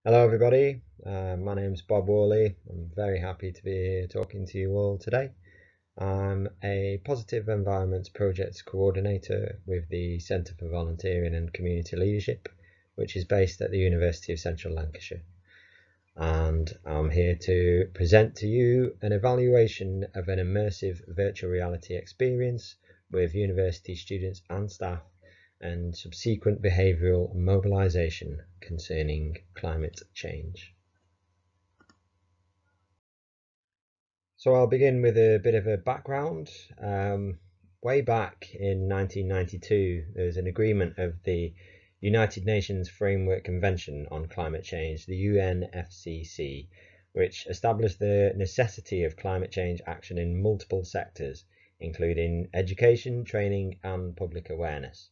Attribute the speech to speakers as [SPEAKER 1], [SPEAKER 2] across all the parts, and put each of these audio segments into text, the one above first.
[SPEAKER 1] Hello everybody, my name's Bob Walley. I'm very happy to be here talking to you all today. I'm a Positive Environments Projects Coordinator with the Centre for Volunteering and Community Leadership, which is based at the University of Central Lancashire. And I'm here to present to you an evaluation of an immersive virtual reality experience with university students and staff and subsequent behavioural mobilisation concerning climate change. So I'll begin with a bit of a background. Way back in 1992, there was an agreement of the United Nations Framework Convention on Climate Change, the UNFCCC, which established the necessity of climate change action in multiple sectors, including education, training, and public awareness.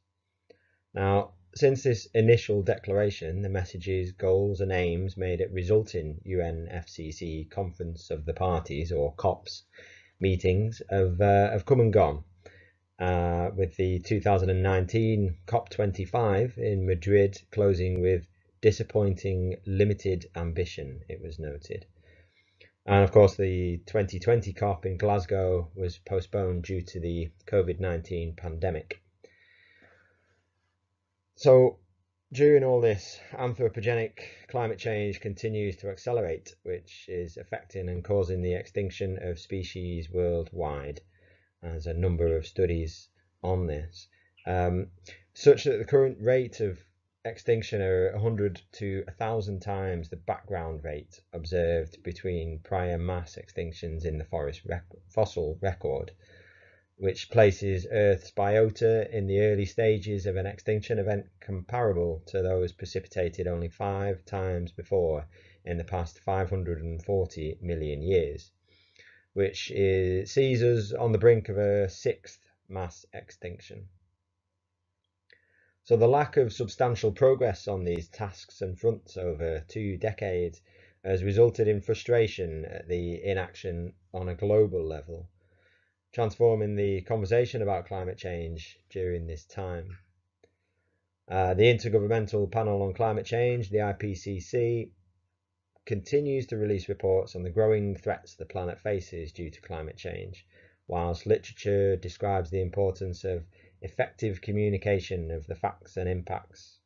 [SPEAKER 1] Now, since this initial declaration, the messages, goals, and aims made at resulting UNFCCC Conference of the Parties, or COPs, meetings have come and gone, with the 2019 COP25 in Madrid closing with disappointing limited ambition, it was noted. And of course, the 2020 COP in Glasgow was postponed due to the COVID-19 pandemic. So during all this, anthropogenic climate change continues to accelerate, which is affecting and causing the extinction of species worldwide. There's a number of studies on this, such that the current rate of extinction are 100 to 1,000 times the background rate observed between prior mass extinctions in the fossil record, which places Earth's biota in the early stages of an extinction event comparable to those precipitated only 5 times before in the past 540 million years, which sees us on the brink of a 6th mass extinction. So the lack of substantial progress on these tasks and fronts over 2 decades has resulted in frustration at the inaction on a global level, transforming the conversation about climate change during this time. The Intergovernmental Panel on Climate Change, the IPCC, continues to release reports on the growing threats the planet faces due to climate change, whilst literature describes the importance of effective communication of the facts and impacts.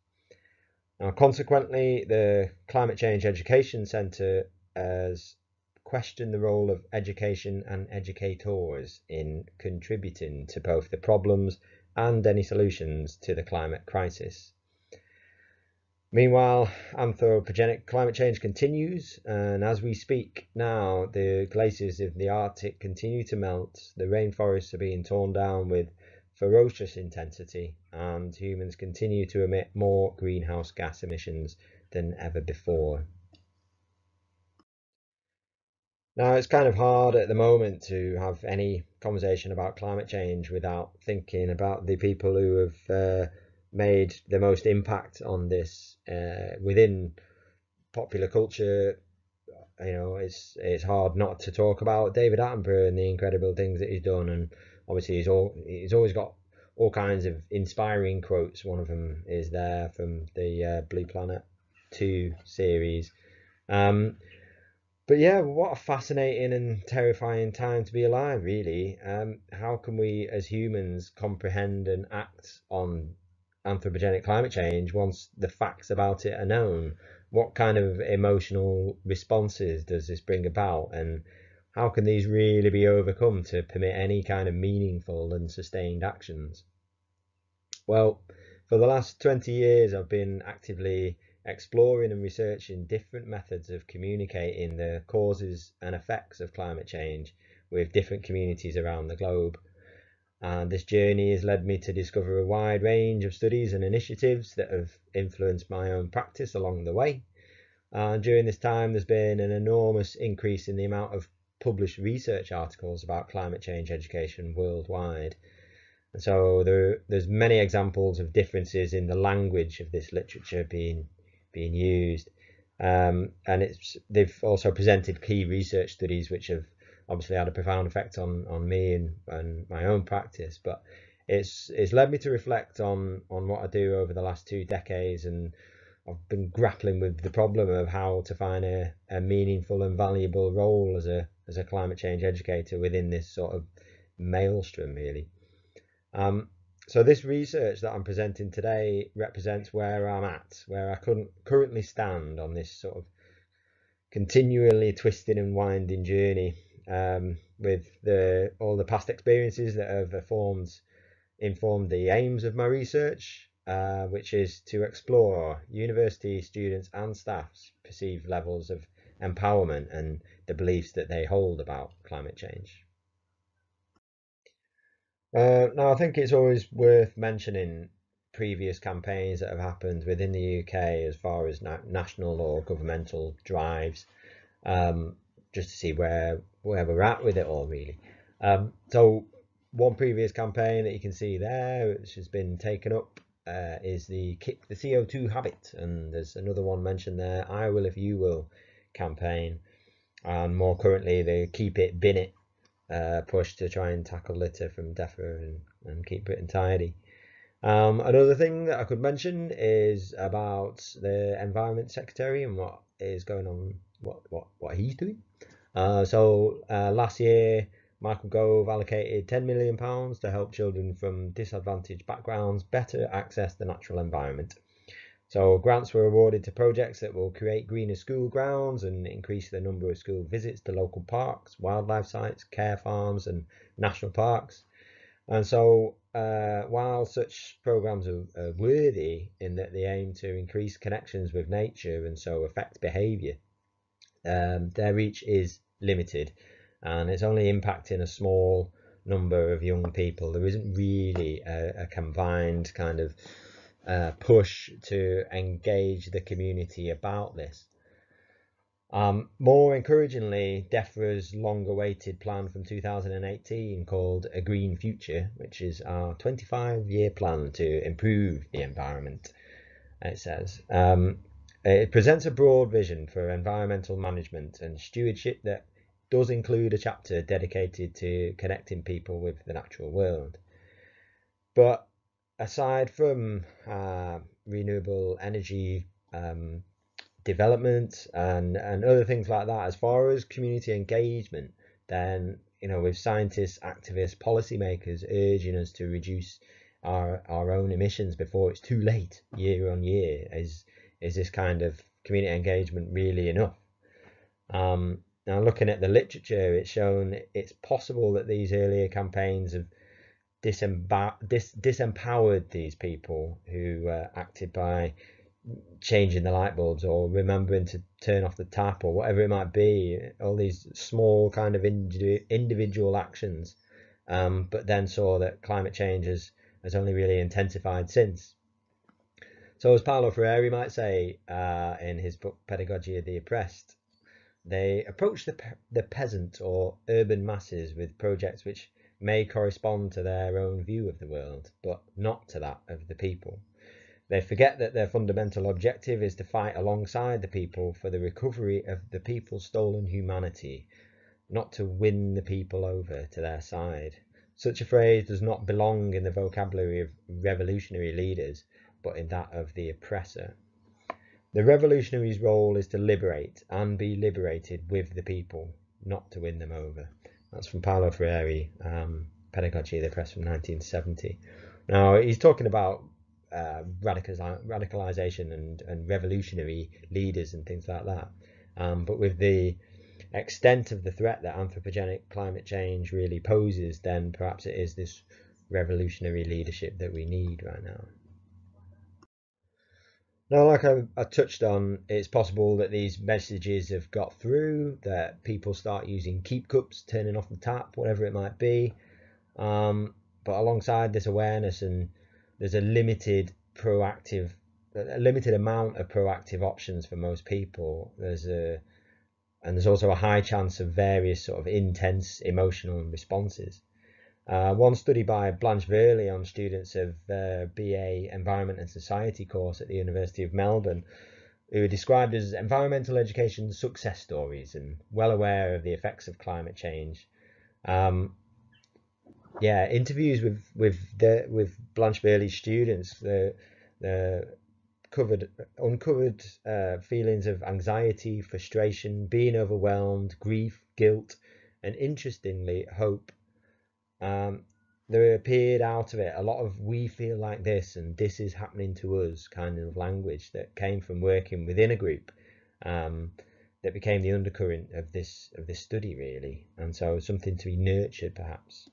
[SPEAKER 1] Now, consequently, the Climate Change Education Centre has question the role of education and educators in contributing to both the problems and any solutions to the climate crisis. Meanwhile, anthropogenic climate change continues, and as we speak now, the glaciers of the Arctic continue to melt, the rainforests are being torn down with ferocious intensity, and humans continue to emit more greenhouse gas emissions than ever before. Now, it's kind of hard at the moment to have any conversation about climate change without thinking about the people who have made the most impact on this within popular culture. You know, it's hard not to talk about David Attenborough and the incredible things that he's done, and obviously he's always got all kinds of inspiring quotes. One of them is there from the Blue Planet 2 series. But yeah, what a fascinating and terrifying time to be alive, really. How can we as humans comprehend and act on anthropogenic climate change once the facts about it are known? What kind of emotional responses does this bring about? And how can these really be overcome to permit any kind of meaningful and sustained actions? Well, for the last 20 years, I've been actively exploring and researching different methods of communicating the causes and effects of climate change with different communities around the globe. And this journey has led me to discover a wide range of studies and initiatives that have influenced my own practice along the way. And during this time, there's been an enormous increase in the amount of published research articles about climate change education worldwide. And so there's many examples of differences in the language of this literature being used, and they've also presented key research studies which have obviously had a profound effect on me and my own practice. But it's led me to reflect on what I do over the last 2 decades and I've been grappling with the problem of how to find a meaningful and valuable role as a climate change educator within this sort of maelstrom, really. So this research that I'm presenting today represents where I'm at, where I currently stand on this sort of continually twisting and winding journey, with all the past experiences that have informed the aims of my research, which is to explore university students and staff's perceived levels of empowerment and the beliefs that they hold about climate change. Now, I think it's always worth mentioning previous campaigns that have happened within the UK as far as national or governmental drives, just to see where we're at with it all, really. So one previous campaign that you can see there, which has been taken up, is the Kick the CO2 Habit, and there's another one mentioned there, I Will If You Will campaign, and more currently the Keep It Bin It push to try and tackle litter from DEFRA and keep Britain tidy. Another thing that I could mention is about the Environment Secretary and what is going on, what he's doing. Last year, Michael Gove allocated £10 million to help children from disadvantaged backgrounds better access the natural environment. So grants were awarded to projects that will create greener school grounds and increase the number of school visits to local parks, wildlife sites, care farms and national parks. And so while such programs are worthy in that they aim to increase connections with nature and so affect behaviour, their reach is limited and it's only impacting a small number of young people. There isn't really a combined kind of push to engage the community about this. More encouragingly, DEFRA's long-awaited plan from 2018 called A Green Future, which is our 25-year plan to improve the environment, it says. It presents a broad vision for environmental management and stewardship that does include a chapter dedicated to connecting people with the natural world. But aside from renewable energy development and other things like that, as far as community engagement, then with scientists, activists, policymakers urging us to reduce our own emissions before it's too late year on year, is this kind of community engagement really enough? Now, looking at the literature, it's shown it's possible that these earlier campaigns have disempowered these people who acted by changing the light bulbs or remembering to turn off the tap or whatever it might be, all these small kind of individual actions, but then saw that climate change has only really intensified since. So as Paulo Freire might say in his book Pedagogy of the Oppressed, they approach the peasant or urban masses with projects which may correspond to their own view of the world, but not to that of the people. They forget that their fundamental objective is to fight alongside the people for the recovery of the people's stolen humanity, not to win the people over to their side. Such a phrase does not belong in the vocabulary of revolutionary leaders, but in that of the oppressor. The revolutionary's role is to liberate and be liberated with the people, not to win them over. That's from Paulo Freire, Pedagogy of the Oppressed from 1970. Now, he's talking about radicalization and revolutionary leaders and things like that. But with the extent of the threat that anthropogenic climate change really poses, then perhaps it is this revolutionary leadership that we need right now. Now, like I touched on, it's possible that these messages have got through, that people start using keep cups, turning off the tap, whatever it might be. But alongside this awareness, and there's a limited amount of proactive options for most people. There's also a high chance of various sort of intense emotional responses. One study by Blanche Verley on students of BA Environment and Society course at the University of Melbourne, who are described as environmental education success stories and well aware of the effects of climate change. Interviews with Blanche Verley's students, the uncovered feelings of anxiety, frustration, being overwhelmed, grief, guilt, and interestingly, hope. There appeared out of it a lot of "we feel like this" and "this is happening to us" kind of language that came from working within a group, that became the undercurrent of this study, really, and so something to be nurtured, perhaps.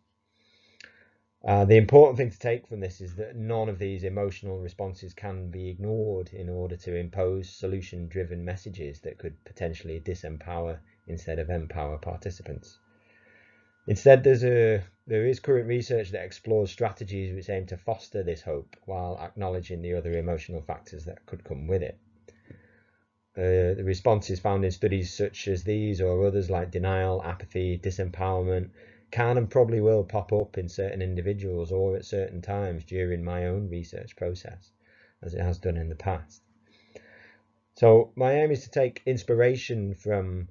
[SPEAKER 1] The important thing to take from this is that none of these emotional responses can be ignored in order to impose solution-driven messages that could potentially disempower instead of empower participants. Instead, there is current research that explores strategies which aim to foster this hope while acknowledging the other emotional factors that could come with it. The responses found in studies such as these or others like denial, apathy, disempowerment can and probably will pop up in certain individuals or at certain times during my own research process, as it has done in the past. So my aim is to take inspiration from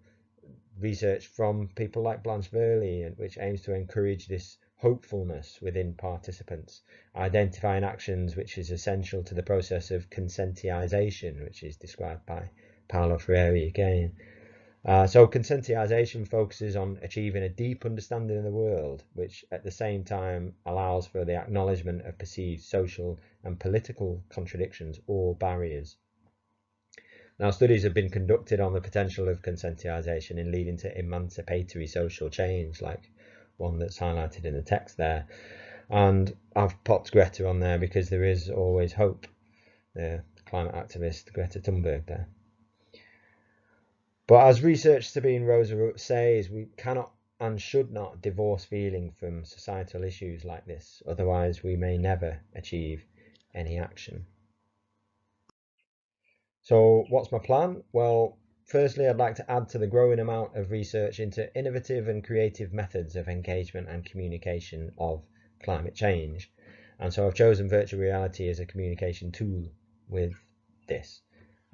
[SPEAKER 1] research from people like Blanche Verley, which aims to encourage this hopefulness within participants, identifying actions which is essential to the process of conscientization, which is described by Paulo Freire again. So conscientization focuses on achieving a deep understanding of the world, which at the same time allows for the acknowledgement of perceived social and political contradictions or barriers. Now, studies have been conducted on the potential of conscientization in leading to emancipatory social change, like one that's highlighted in the text there. And I've popped Greta on there because there is always hope. The climate activist Greta Thunberg there. But as research Sabine Rosa says, we cannot and should not divorce feeling from societal issues like this, otherwise we may never achieve any action. So what's my plan? Well, firstly, I'd like to add to the growing amount of research into innovative and creative methods of engagement and communication of climate change. And so I've chosen virtual reality as a communication tool with this.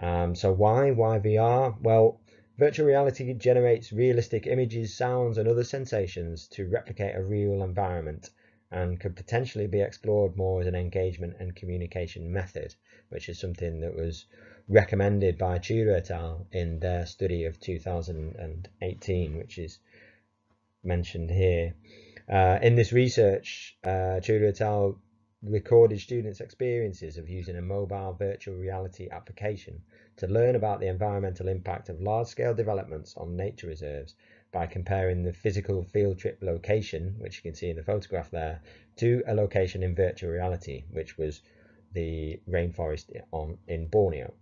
[SPEAKER 1] So why VR? Well, virtual reality generates realistic images, sounds, and other sensations to replicate a real environment and could potentially be explored more as an engagement and communication method, which is something that was recommended by Tudor et al. In their study of 2018, which is mentioned here. In this research, Tudor et al. Recorded students' experiences of using a mobile virtual reality application to learn about the environmental impact of large-scale developments on nature reserves by comparing the physical field trip location, which you can see in the photograph there, to a location in virtual reality, which was the rainforest in Borneo.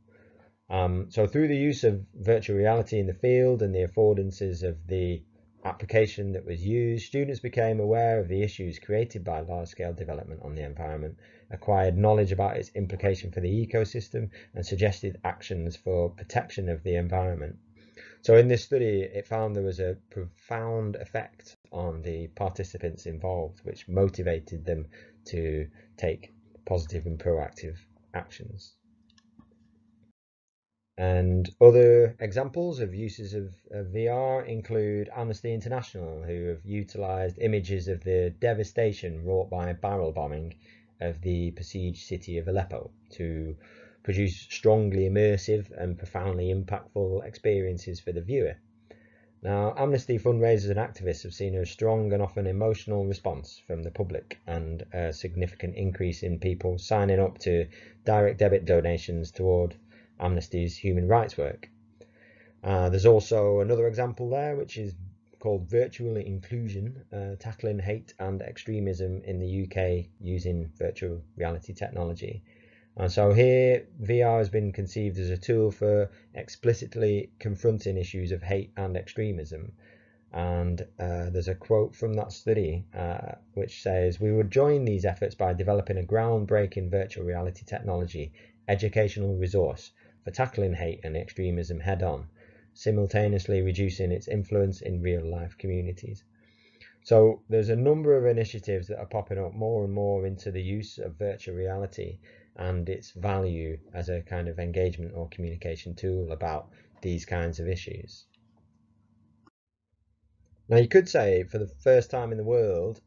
[SPEAKER 1] So through the use of virtual reality in the field and the affordances of the application that was used, students became aware of the issues created by large-scale development on the environment, acquired knowledge about its implication for the ecosystem, and suggested actions for protection of the environment. So in this study, it found there was a profound effect on the participants involved, which motivated them to take positive and proactive actions. And other examples of uses of VR include Amnesty International, who have utilised images of the devastation wrought by barrel bombing of the besieged city of Aleppo to produce strongly immersive and profoundly impactful experiences for the viewer. Now, Amnesty fundraisers and activists have seen a strong and often emotional response from the public and a significant increase in people signing up to direct debit donations toward Amnesty's human rights work. There's also another example there, which is called Virtual Inclusion, tackling hate and extremism in the UK using virtual reality technology. And so here, VR has been conceived as a tool for explicitly confronting issues of hate and extremism. And there's a quote from that study which says, "We would join these efforts by developing a groundbreaking virtual reality technology educational resource for tackling hate and extremism head-on, simultaneously reducing its influence in real-life communities." So there's a number of initiatives that are popping up more and more into the use of virtual reality and its value as a kind of engagement or communication tool about these kinds of issues. Now, you could say for the first time in the world,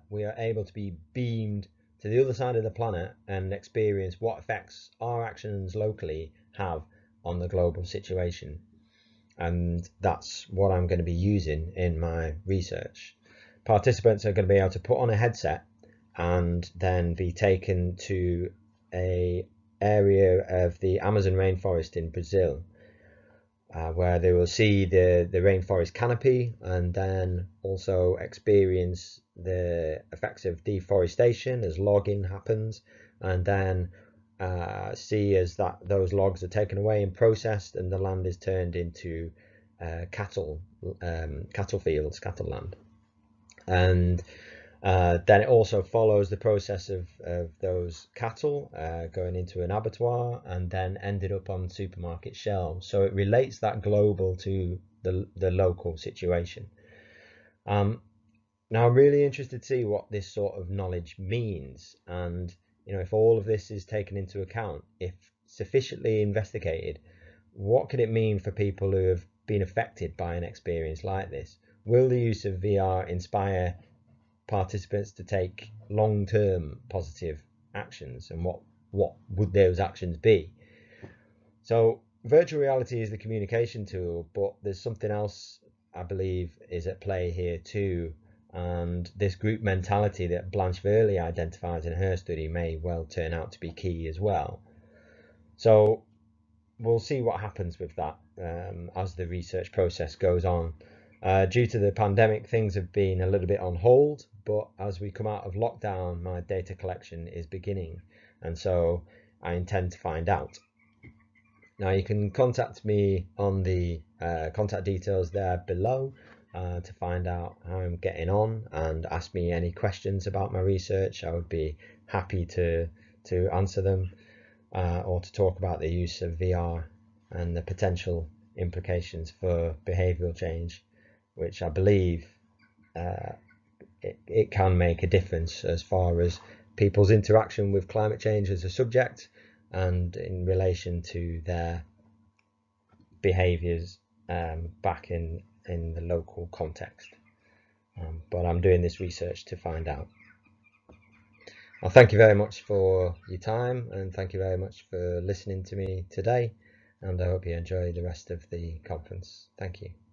[SPEAKER 1] we are able to be beamed to the other side of the planet and experience what effects our actions locally have on the global situation. And that's what I'm going to be using in my research. Participants are going to be able to put on a headset and then be taken to a area of the Amazon rainforest in Brazil, where they will see the rainforest canopy and then also experience the effects of deforestation as logging happens, and then see as those logs are taken away and processed and the land is turned into cattle fields, cattle land. And then it also follows the process of those cattle going into an abattoir and then ended up on supermarket shelves. So it relates that global to the local situation. Now I'm really interested to see what this sort of knowledge means, and if all of this is taken into account, if sufficiently investigated, what could it mean for people who have been affected by an experience like this? Will the use of VR inspire participants to take long-term positive actions, and what would those actions be? So virtual reality is the communication tool, but there's something else I believe is at play here too, and this group mentality that Blanche Verley identifies in her study may well turn out to be key as well. So we'll see what happens with that as the research process goes on. Due to the pandemic, things have been a little bit on hold, but as we come out of lockdown, my data collection is beginning, and so I intend to find out. Now you can contact me on the contact details there below to find out how I'm getting on and ask me any questions about my research. I would be happy to answer them or to talk about the use of VR and the potential implications for behavioural change, which I believe it can make a difference as far as people's interaction with climate change as a subject and in relation to their behaviours back in the local context. But I'm doing this research to find out. Well, thank you very much for your time, and thank you very much for listening to me today, and I hope you enjoy the rest of the conference. Thank you.